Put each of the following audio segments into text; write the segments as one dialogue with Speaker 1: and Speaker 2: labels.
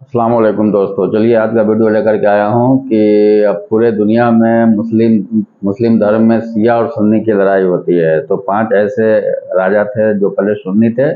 Speaker 1: अस्सलाम वालेकुम दोस्तों। चलिए आज का वीडियो लेकर के आया हूँ कि अब पूरे दुनिया में मुस्लिम धर्म में शिया और सुन्नी की लड़ाई होती है। तो 5 ऐसे राजा थे जो पहले सुन्नी थे,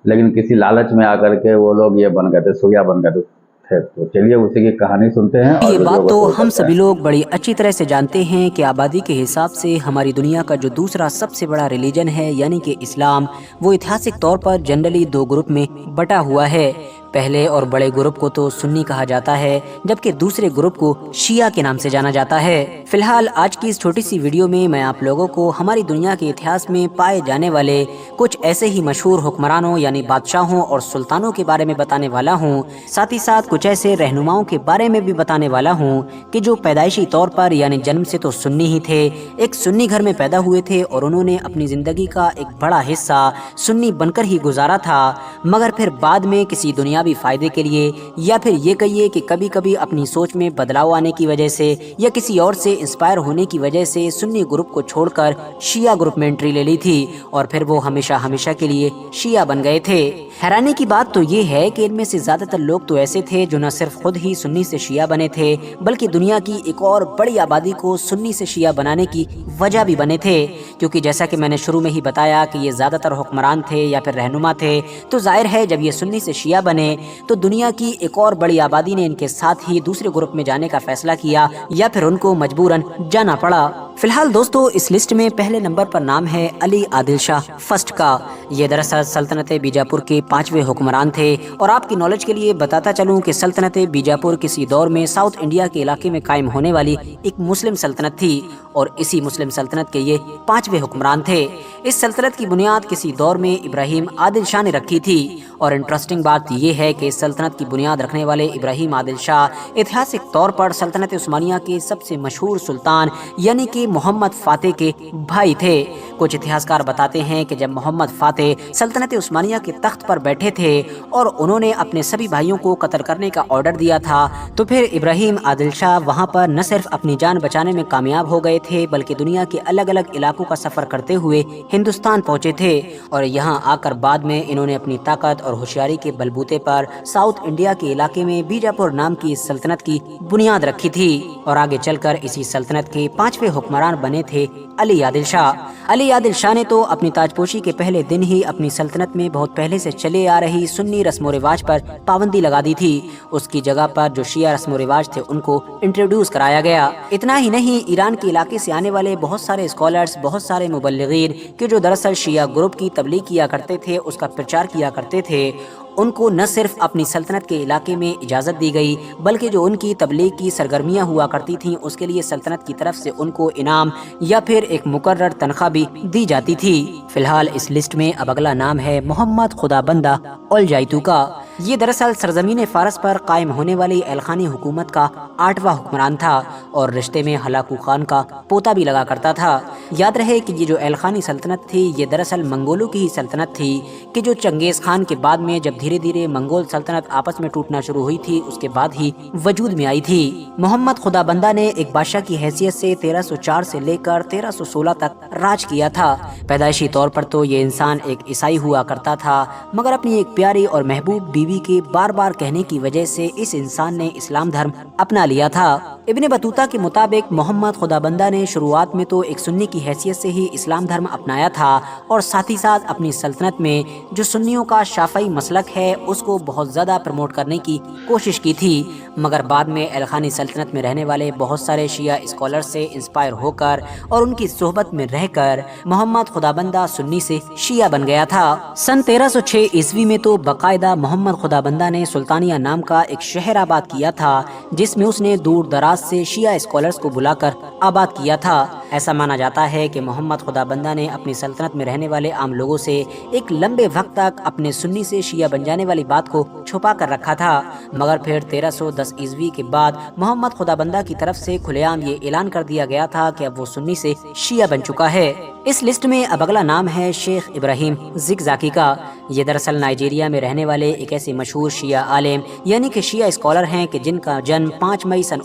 Speaker 1: लेकिन किसी लालच में आकर के वो लोग ये बन गए थे, शिया बन गए थे। तो चलिए उसी की कहानी सुनते हैं
Speaker 2: ये
Speaker 1: और वीडियो
Speaker 2: बात
Speaker 1: को
Speaker 2: तो
Speaker 1: शुरू
Speaker 2: हम
Speaker 1: करते
Speaker 2: सभी
Speaker 1: हैं।
Speaker 2: लोग बड़ी अच्छी तरह से जानते हैं कि आबादी के हिसाब से हमारी दुनिया का जो दूसरा सबसे बड़ा रिलीजन है यानी कि इस्लाम, वो ऐतिहासिक तौर पर जनरली 2 ग्रुप में बटा हुआ है। पहले और बड़े ग्रुप को तो सुन्नी कहा जाता है, जबकि दूसरे ग्रुप को शिया के नाम से जाना जाता है। फिलहाल आज की इस छोटी सी वीडियो में मैं आप लोगों को हमारी दुनिया के इतिहास में पाए जाने वाले कुछ ऐसे ही मशहूर हुक्मरानों यानी बादशाहों और सुल्तानों के बारे में बताने वाला हूँ। साथ ही साथ कुछ ऐसे रहनुमाओं के बारे में भी बताने वाला हूँ कि जो पैदाइशी तौर पर यानी जन्म से तो सुन्नी ही थे, एक सुन्नी घर में पैदा हुए थे और उन्होंने अपनी जिंदगी का एक बड़ा हिस्सा सुन्नी बनकर ही गुजारा था, मगर फिर बाद में किसी दुनियावी फायदे के लिए या फिर ये कहिए कि कभी कभी अपनी सोच में बदलाव आने की वजह से या किसी और से इंस्पायर होने की वजह से सुन्नी ग्रुप को छोड़कर शिया ग्रुप में एंट्री ले ली थी और फिर वो हमेशा हमेशा के लिए शिया बन गए थे। हैरानी की बात तो ये है कि इनमें से ज्यादातर लोग तो ऐसे थे जो न सिर्फ खुद ही सुन्नी से शिया बने थे, बल्कि दुनिया की एक और बड़ी आबादी को सुन्नी से शिया बनाने की वजह भी बने थे। क्योंकि जैसा कि मैंने शुरू में ही बताया कि ये ज्यादातर हुक्मरान थे या फिर रहनुमा थे, तो जाहिर है जब ये सुन्नी से शिया बने तो दुनिया की एक और बड़ी आबादी ने इनके साथ ही दूसरे ग्रुप में जाने का फैसला किया या फिर उनको मजबूरन जाना पड़ा। फिलहाल दोस्तों इस लिस्ट में पहले नंबर पर नाम है अली आदिल शाह फर्स्ट का। ये दरअसल सल्तनत बीजापुर के 5वें हुक्मरान थे और आपकी नॉलेज के लिए बताता चलूं कि सल्तनत बीजापुर किसी दौर में साउथ इंडिया के इलाके में कायम होने वाली एक मुस्लिम सल्तनत थी और इसी मुस्लिम सल्तनत के ये 5वें हुक्मरान थे। इस सल्तनत की बुनियाद किसी दौर में इब्राहिम आदिल शाह ने रखी थी और इंटरेस्टिंग बात यह है कि इस सल्तनत की बुनियाद रखने वाले इब्राहिम आदिल शाह ऐतिहासिक तौर पर सल्तनत उस्मानिया के सबसे मशहूर सुल्तान यानी कि मोहम्मद फातेह के भाई थे। कुछ इतिहासकार बताते हैं कि जब मोहम्मद फातेह सल्तनत उस्मानिया के तख्त पर बैठे थे और उन्होंने अपने सभी भाइयों को कत्ल करने का ऑर्डर दिया था, तो फिर इब्राहिम आदिल शाह वहां पर न सिर्फ अपनी जान बचाने में कामयाब हो गए थे, बल्कि दुनिया के अलग अलग इलाकों का सफर करते हुए हिंदुस्तान पहुंचे थे और यहाँ आकर बाद में इन्होंने अपनी ताकत और होशियारी के बलबूते पर साउथ इंडिया के इलाके में बीजापुर नाम की इस सल्तनत की बुनियाद रखी थी और आगे चलकर इसी सल्तनत के 5वें हुक्मरान बने थे अली आदिल शाह। अली आदिल शाह ने तो अपनी ताजपोशी के पहले दिन ही अपनी सल्तनत में बहुत पहले से चले आ रही सुन्नी रस्म रिवाज पर पाबंदी लगा दी थी। उसकी जगह पर जो शिया रस्म रिवाज थे उनको इंट्रोड्यूस कराया गया। इतना ही नहीं, ईरान के इलाके से आने वाले बहुत सारे स्कॉलर्स, बहुत सारे मुबल्लिगीन कि जो दरअसल शिया ग्रुप की तबलीग किया करते थे, उसका प्रचार किया करते थे, उनको न सिर्फ अपनी सल्तनत के इलाके में इजाज़त दी गई, बल्कि जो उनकी तबलीग की सरगर्मियाँ हुआ करती थीं उसके लिए सल्तनत की तरफ से उनको इनाम या फिर एक मुकर्रर तनख्वाह भी दी जाती थी। फिलहाल इस लिस्ट में अब अगला नाम है मोहम्मद खुदाबंदा अल जाइतू का। ये दरअसल सरजमीन फारस पर कायम होने वाली एलखानी हुकूमत का 8वां हुक्मरान था और रिश्ते में हलाकू खान का पोता भी लगा करता था। याद रहे कि ये जो एलखानी सल्तनत थी ये दरअसल मंगोलों की ही सल्तनत थी कि जो चंगेज खान के बाद में जब धीरे धीरे मंगोल सल्तनत आपस में टूटना शुरू हुई थी उसके बाद ही वजूद में आई थी। मोहम्मद खुदाबंदा ने एक बादशाह की हैसियत से 1304 से लेकर 1316 तक राज किया था। पैदाइशी तौर पर तो ये इंसान एक ईसाई हुआ करता था, मगर अपनी एक प्यारी और महबूब बीवी के बार बार कहने की वजह से इस इंसान ने इस्लाम धर्म अपना लिया था। इब्ने बतूता के मुताबिक मोहम्मद खुदाबंदा ने शुरुआत में तो एक सुन्नी की हैसियत से ही इस्लाम धर्म अपनाया था और साथ ही साथ अपनी सल्तनत में जो सुन्नियों का शाफई मसलक है उसको बहुत ज़्यादा प्रमोट करने की कोशिश की थी, मगर बाद में एलखानी सल्तनत में रहने वाले बहुत सारे शिया स्कॉलर से इंस्पायर होकर और उनकी सोहबत में रहकर मोहम्मद खुदाबंदा सुन्नी से शिया बन गया था। सन 1306 ईस्वी में तो बाकायदा मोहम्मद खुदाबंदा ने सुल्तानिया नाम का एक शहर आबाद किया था, जिसमें उसने दूर दराज से शिया स्कॉलर्स को बुलाकर आबाद किया था। ऐसा माना जाता है कि मोहम्मद खुदाबंदा ने अपनी सल्तनत में रहने वाले आम लोगों से एक लंबे वक्त तक अपने सुन्नी से शिया बन जाने वाली बात को छुपा कर रखा था, मगर फिर 1310 ईस्वी के बाद मोहम्मद खुदाबंदा की तरफ से खुलेआम ये ऐलान कर दिया गया था कि अब वो सुन्नी से शिया बन चुका है। इस लिस्ट में अब अगला नाम है शेख इब्राहिम ज़िगज़ाकी का। ये दरअसल नाइजीरिया में रहने वाले एक ऐसे मशहूर शिया आलिम यानी कि शिया स्कॉलर हैं कि जिनका जन्म 5 मई सन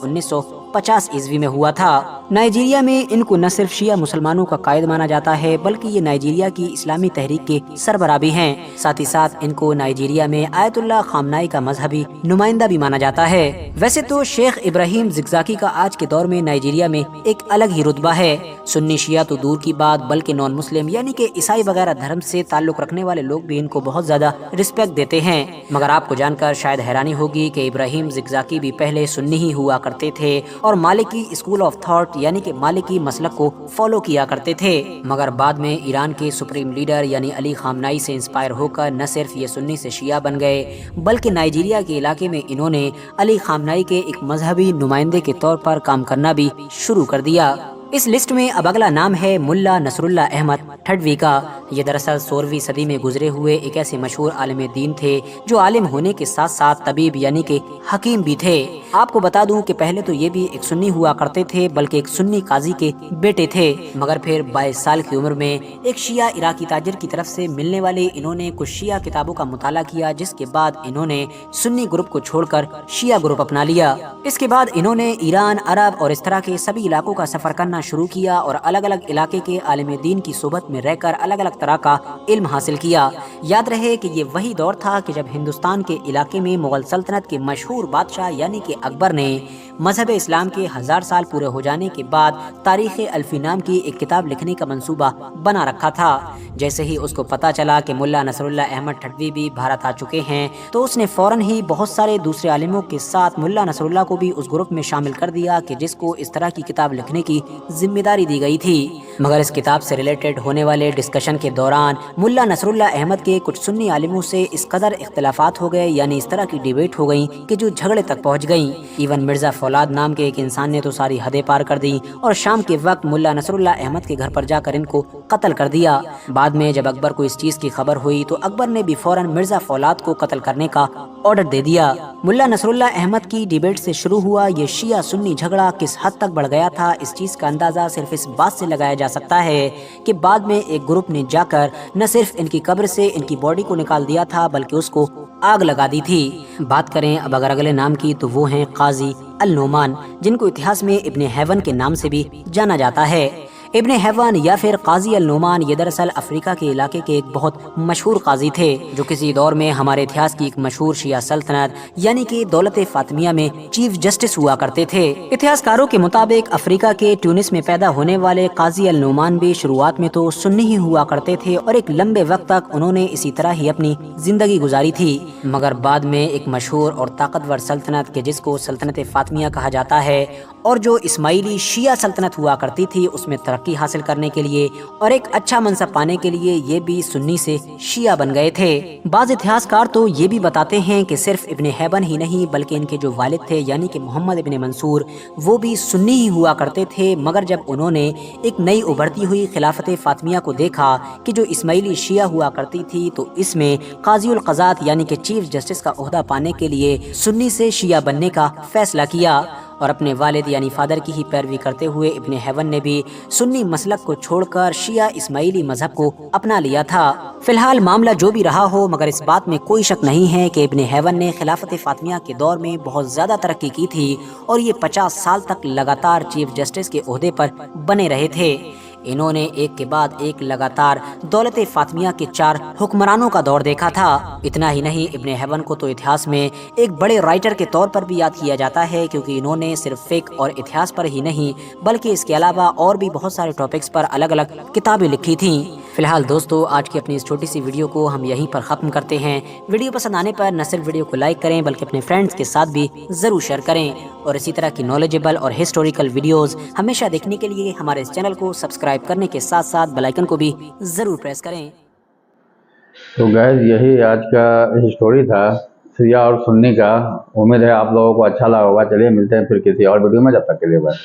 Speaker 2: 1950 ईस्वी में हुआ था। नाइजीरिया में इनको न सिर्फ शिया मुसलमानों का कायद माना जाता है बल्कि ये नाइजीरिया की इस्लामी तहरीक के सरबराह भी हैं। साथ ही साथ इनको नाइजीरिया में आयतुल्लाह खामनाई का मजहबी नुमाइंदा भी माना जाता है। वैसे तो शेख इब्राहिम ज़िगज़ाकी का आज के दौर में नाइजीरिया में एक अलग ही रुतबा है। सुन्नी शिया तो दूर की बात बल्कि नॉन मुस्लिम यानी कि ईसाई वगैरह धर्म से ताल्लुक रखने वाले लोग भी इनको बहुत ज्यादा रिस्पेक्ट देते हैं। मगर आपको जानकर शायद हैरानी होगी कि इब्राहिम ज़िगज़ाकी भी पहले सुन्नी ही हुआ करते थे और मालिकी स्कूल ऑफ थॉट यानी कि मालिकी मसलक को फॉलो किया करते थे। मगर बाद में ईरान के सुप्रीम लीडर यानी अली खामनाई से इंस्पायर होकर न सिर्फ ये सुन्नी से शिया बन गए बल्कि नाइजीरिया के इलाके में इन्होंने अली खामनाई के एक मजहबी नुमाइंदे के तौर पर काम करना भी शुरू कर दिया। इस लिस्ट में अब अगला नाम है मुल्ला नसरुल्लाह अहमद ठडवी का। ये दरअसल 16वीं सदी में गुजरे हुए एक ऐसे मशहूर आलिम दीन थे जो आलिम होने के साथ साथ तबीब यानी कि हकीम भी थे। आपको बता दूं कि पहले तो ये भी एक सुन्नी हुआ करते थे बल्कि एक सुन्नी काजी के बेटे थे। मगर फिर 22 साल की उम्र में एक शिया इराकी ताजिर की तरफ से मिलने वाले इन्होंने कुछ शिया किताबों का मुताला किया, जिसके बाद इन्होंने सुन्नी ग्रुप को छोड़कर शिया ग्रुप अपना लिया। इसके बाद इन्होंने ईरान, अरब और इस तरह के सभी इलाकों का सफर करना शुरू किया और अलग अलग इलाके के आलिम दीन की सोबत में रहकर अलग अलग तरह का इल्म हासिल किया। याद रहे कि ये वही दौर था कि जब हिंदुस्तान के इलाके में मुगल सल्तनत के मशहूर बादशाह यानी कि अकबर ने मजहब इस्लाम के 1000 साल पूरे हो जाने के बाद तारीख़ अल्फी नाम की एक किताब लिखने का मंसूबा बना रखा था। जैसे ही उसको पता चला कि मुल्ला नसरुल्लाह अहमद ठडवी भी भारत आ चुके हैं तो उसने फौरन ही बहुत सारे दूसरे आलिमों के साथ मुल्ला नसरुल्लाह को भी उस ग्रुप में शामिल कर दिया कि जिसको इस तरह की किताब लिखने की जिम्मेदारी दी गई थी। मगर इस किताब से रिलेटेड होने वाले डिस्कशन के दौरान मुल्ला नसरुल्लाह अहमद के कुछ सुन्नी आलिमों से इस कदर इख्तिलाफात हो गए यानी इस तरह की डिबेट हो गई कि जो झगड़े तक पहुंच गई। इवन मिर्जा फौलाद नाम के एक इंसान ने तो सारी हदें पार कर दी और शाम के वक्त मुल्ला नसरुल्लाह अहमद के घर पर जाकर इनको कत्ल कर दिया। बाद में जब अकबर को इस चीज की खबर हुई तो अकबर ने भी फौरन मिर्जा फौलाद को कत्ल करने का ऑर्डर दे दिया। मुल्ला नसरुल्लाह अहमद की डिबेट से शुरू हुआ ये शिया सुन्नी झगड़ा किस हद तक बढ़ गया था, इस चीज का अंदाजा सिर्फ इस बात से लगाया जा सकता है कि बाद में एक ग्रुप ने जाकर न सिर्फ इनकी कब्र से इनकी बॉडी को निकाल दिया था बल्कि उसको आग लगा दी थी। बात करें अब अगर अगले नाम की तो वो हैं काजी अल नोमान, जिनको इतिहास में इब्ने हैवन के नाम से भी जाना जाता है। इब्ने हैवन या फिर काजी अल नोमान ये दरअसल अफ्रीका के इलाके के एक बहुत मशहूर काजी थे जो किसी दौर में हमारे इतिहास की एक मशहूर शिया सल्तनत यानी कि दौलत फातिमिया में चीफ जस्टिस हुआ करते थे। इतिहासकारों के मुताबिक अफ्रीका के ट्यूनिस में पैदा होने वाले काजी अल नोमान भी शुरुआत में तो सुन्नी ही हुआ करते थे और एक लंबे वक्त तक उन्होंने इसी तरह ही अपनी जिंदगी गुजारी थी। मगर बाद में एक मशहूर और ताकतवर सल्तनत के जिसको सल्तनत फातिमिया कहा जाता है और जो इस्माइली शिया सल्तनत हुआ करती थी उसमें तरक्की हासिल करने के लिए और एक अच्छा मनसब पाने के लिए ये भी सुन्नी से शिया बन गए थे। बाज़ इतिहासकार तो ये भी बताते हैं कि सिर्फ इब्ने हैबन ही नहीं बल्कि इनके जो वालिद थे यानी कि मोहम्मद इब्ने मंसूर वो भी सुन्नी ही हुआ करते थे। मगर जब उन्होंने एक नई उभरती हुई खिलाफत फातिमिया को देखा कि जो इस्माइली शिया हुआ करती थी तो इसमें काजी उल क़ज़ात यानी कि चीफ जस्टिस का ओहदा पाने के लिए सुन्नी से शिया बनने का फैसला किया और अपने वालिद यानी फादर की ही पैरवी करते हुए इब्ने हैवन ने भी सुन्नी मसलक को छोड़कर शिया इस्माइली मजहब को अपना लिया था। फिलहाल मामला जो भी रहा हो मगर इस बात में कोई शक नहीं है कि इब्ने हैवन ने खिलाफत फातिमिया के दौर में बहुत ज्यादा तरक्की की थी और ये 50 साल तक लगातार चीफ जस्टिस के ओहदे पर बने रहे थे। इन्होंने एक के बाद एक लगातार दौलत फातिमिया के 4 हुक्मरानों का दौर देखा था। इतना ही नहीं इब्ने हैवन को तो इतिहास में एक बड़े राइटर के तौर पर भी याद किया जाता है क्योंकि इन्होंने सिर्फ फिक और इतिहास पर ही नहीं बल्कि इसके अलावा और भी बहुत सारे टॉपिक्स पर अलग अलग किताबें लिखी थीं। फिलहाल दोस्तों आज की अपनी इस छोटी सी वीडियो को हम यहीं पर ख़त्म करते हैं। वीडियो पसंद आने पर न सिर्फ वीडियो को लाइक करें बल्कि अपने फ्रेंड्स के साथ भी ज़रूर शेयर करें और इसी तरह की नॉलेजेबल और हिस्टोरिकल वीडियोस हमेशा देखने के लिए हमारे इस चैनल को सब्सक्राइब करने के साथ साथ बेल आइकन को भी ज़रूर प्रेस करें।
Speaker 1: तो गाइस यही आज का स्टोरी था शिया और सुन्नी का। उम्मीद है आप लोगों को अच्छा लगा होगा। चलिए मिलते हैं फिर किसी और वीडियो में, जब तक के लिए बाय।